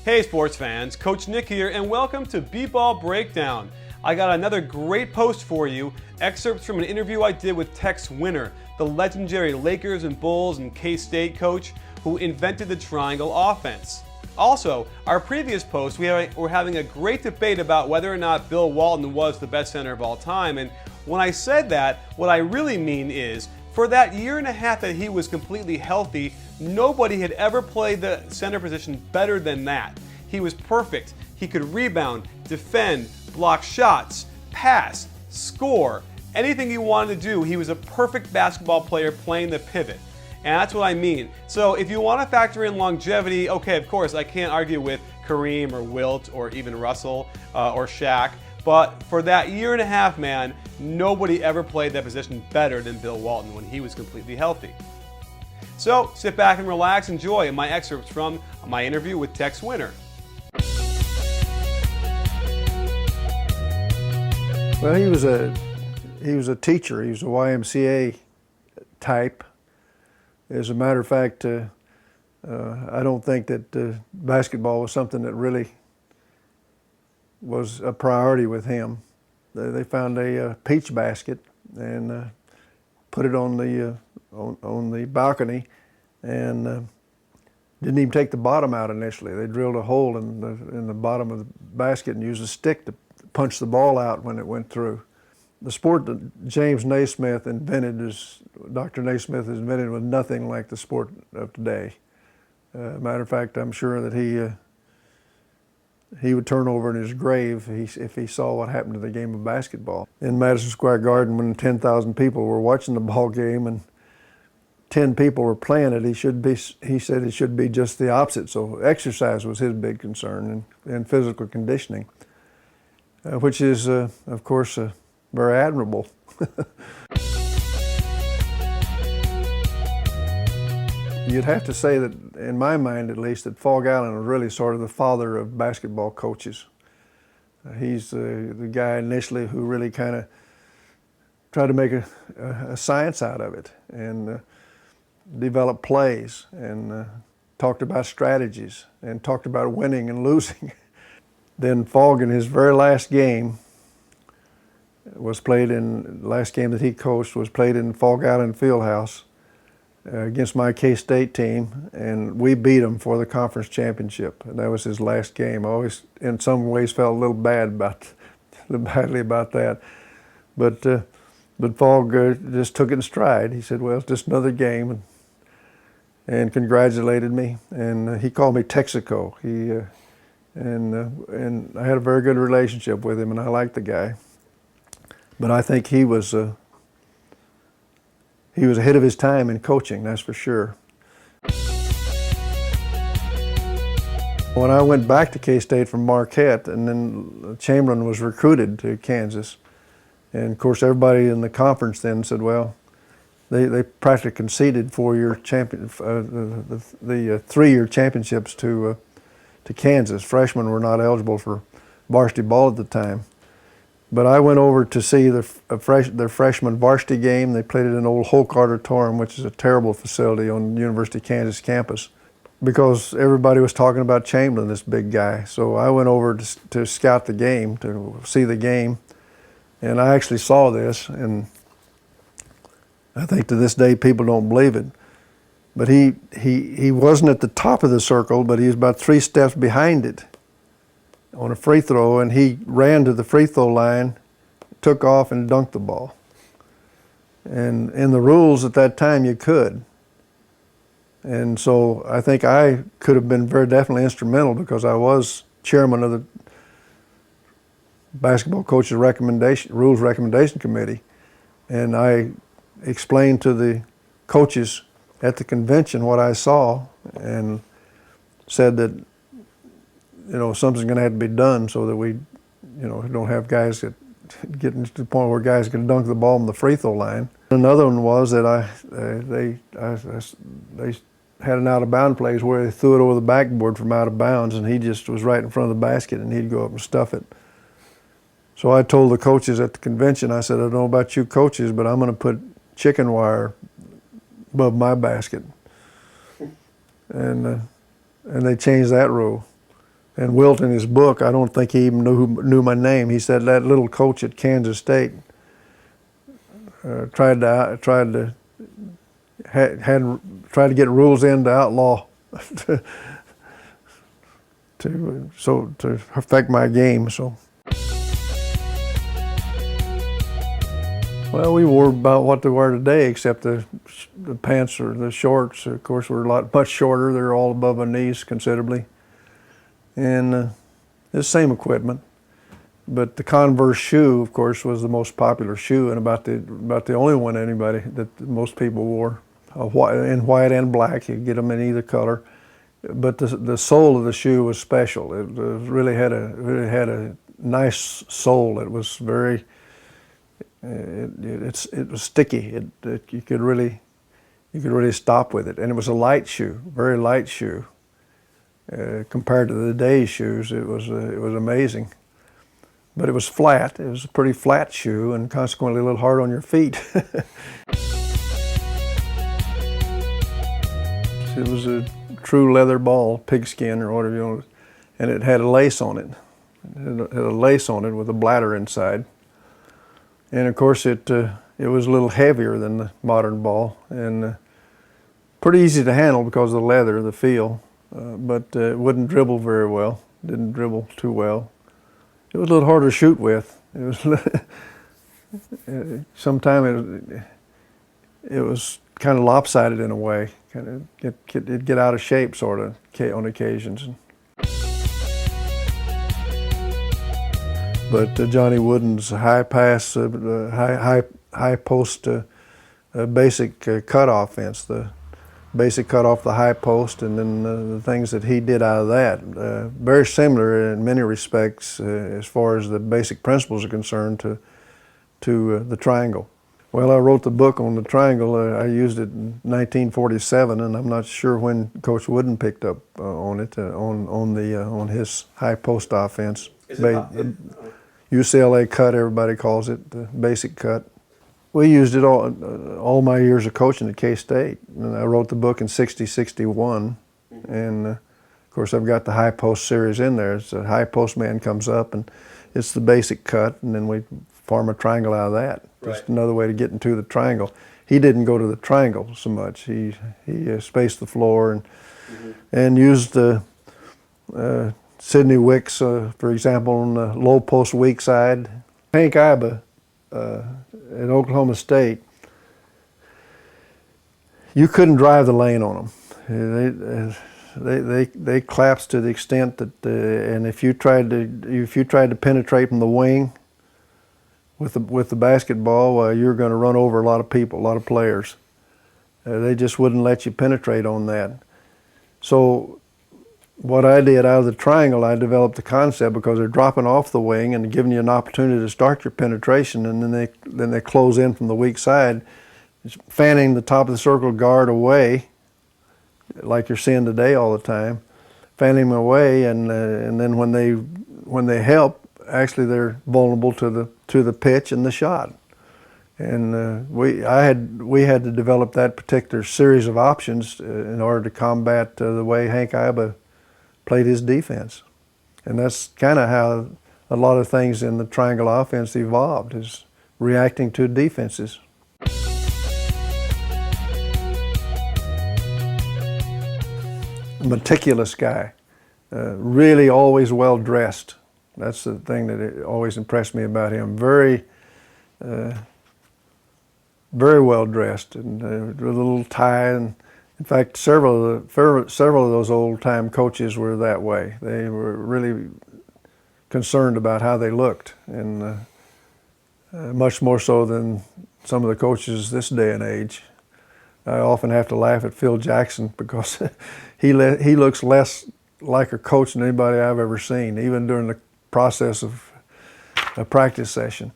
Hey sports fans, Coach Nick here and welcome to B-Ball Breakdown. I got another great post for you, excerpts from an interview I did with Tex Winter, the legendary Lakers and Bulls and K-State coach who invented the triangle offense. Also, our previous post, we're having a great debate about whether or not Bill Walton was the best center of all time, and when I said that, what I really mean is, for that year and a half that he was completely healthy, nobody had ever played the center position better than that. He was perfect. He could rebound, defend, block shots, pass, score, anything he wanted to do. He was a perfect basketball player playing the pivot. And that's what I mean. So if you want to factor in longevity, okay, of course, I can't argue with Kareem or Wilt or even Russell or Shaq. But for that year and a half, man, nobody ever played that position better than Bill Walton when he was completely healthy. So sit back and relax, enjoy my excerpts from my interview with Tex Winter. Well, he was a teacher. He was a YMCA type. As a matter of fact, I don't think that basketball was something that really was a priority with him. They found a peach basket and put it on the balcony, and didn't even take the bottom out initially. They drilled a hole in the bottom of the basket and used a stick to punch the ball out when it went through. The sport that James Naismith invented, Dr. Naismith has invented, was nothing like the sport of today. Matter of fact, I'm sure that he would turn over in his grave if he saw what happened to the game of basketball. In Madison Square Garden, when 10,000 people were watching the ball game and 10 people were playing it, he said it should be just the opposite. So exercise was his big concern, and physical conditioning, which is, of course, very admirable. You'd have to say that, in my mind at least, that PHOG Allen was really sort of the father of basketball coaches. He's the guy initially who really kind of tried to make a science out of it and develop plays and talked about strategies and talked about winning and losing. Then PHOG, in his very last game, last game that he coached was played in PHOG Allen Fieldhouse against my K-State team, and we beat them for the conference championship. And that was his last game. I always, in some ways, felt a little badly about that. But PHOG just took it in stride. He said, "Well, it's just another game," and congratulated me. And he called me Texaco. And I had a very good relationship with him, and I liked the guy. But I think he was ahead of his time in coaching, that's for sure. When I went back to K-State from Marquette, and then Chamberlain was recruited to Kansas, and of course everybody in the conference then said, well, they practically conceded the 3-year championships to Kansas. Freshmen were not eligible for varsity ball at the time. But I went over to see their freshman varsity game. They played it in Old Holk Auditorium, which is a terrible facility on the University of Kansas campus, because everybody was talking about Chamberlain, this big guy. So I went over to scout the game, to see the game, and I actually saw this, and I think to this day people don't believe it. But he wasn't at the top of the circle, but he was about 3 steps behind it on a free throw, and he ran to the free throw line, took off and dunked the ball. And in the rules at that time, you could. And so I think I could have been very definitely instrumental, because I was chairman of the basketball coaches rules recommendation committee, and I explained to the coaches at the convention what I saw, and said that something's going to have to be done so that we, don't have guys getting to the point where guys can dunk the ball on the free throw line. Another one was that they had an out of bounds plays where they threw it over the backboard from out of bounds, and he just was right in front of the basket, and he'd go up and stuff it. So I told the coaches at the convention, I said, I don't know about you coaches, but I'm going to put chicken wire above my basket. And they changed that rule. And WILT in his book, I don't think he even knew my name. He said that little coach at Kansas State tried to get rules in to outlaw to affect my game. So, well, we wore about what they wear today, except the pants or the shorts, of course, were much shorter. They're all above my knees considerably, and it's the same equipment. But the Converse shoe, of course, was the most popular shoe, and about the only one that most people wore, in white and black. You could get them in either color. But the sole of the shoe was special. It really had a nice sole. It was very it was sticky. You could really stop with it, and it was a light shoe, very light shoe. Compared to the day's shoes, it was amazing. But it was flat. It was a pretty flat shoe, and consequently a little hard on your feet. It was a true leather ball, pigskin or whatever you want, and it had a lace on it. It had a lace on it with a bladder inside. And of course it was a little heavier than the modern ball, and pretty easy to handle because of the leather, the feel, but it wouldn't dribble very well. Didn't dribble too well. It was a little harder to shoot with. It was sometimes it was kind of lopsided in a way. It'd get out of shape sort of on occasions. But Johnny Wooden's high pass, high post, basic cut offense, the basic cut off the high post, and then the things that he did out of that, very similar in many respects as far as the basic principles are concerned to the triangle. Well, I wrote the book on the triangle. I used it in 1947, and I'm not sure when Coach Wooden picked up on it on his high post offense. UCLA cut, everybody calls it, the basic cut. We used it all my years of coaching at K-State. And I wrote the book in '60-61, and of course I've got the high post series in there. It's a high post man comes up, and it's the basic cut, and then we form a triangle out of that. Right. Just another way to get into the triangle. He didn't go to the triangle so much. He spaced the floor and used Sidney Wicks, for example, on the low post weak side. Hank Iba at Oklahoma State, you couldn't drive the lane on them. They collapsed to the extent that, and if you tried to penetrate from the wing with the basketball, you're going to run over a lot of people, a lot of players. They just wouldn't let you penetrate on that. So what I did out of the triangle, I developed the concept because they're dropping off the wing and giving you an opportunity to start your penetration, and then they close in from the weak side, fanning the top of the circle guard away, like you're seeing today all the time, fanning them away, and then when they help, actually they're vulnerable to the pitch and the shot. And we had to develop that particular series of options in order to combat the way Hank Iba played his defense. And that's kind of how a lot of things in the triangle offense evolved, is reacting to defenses. A meticulous guy, really always well dressed. That's the thing that always impressed me about him. Very well dressed, and with a little tie. And in fact, several of those old-time coaches were that way. They were really concerned about how they looked, and much more so than some of the coaches this day and age. I often have to laugh at Phil Jackson because he looks less like a coach than anybody I've ever seen, even during the process of a practice session.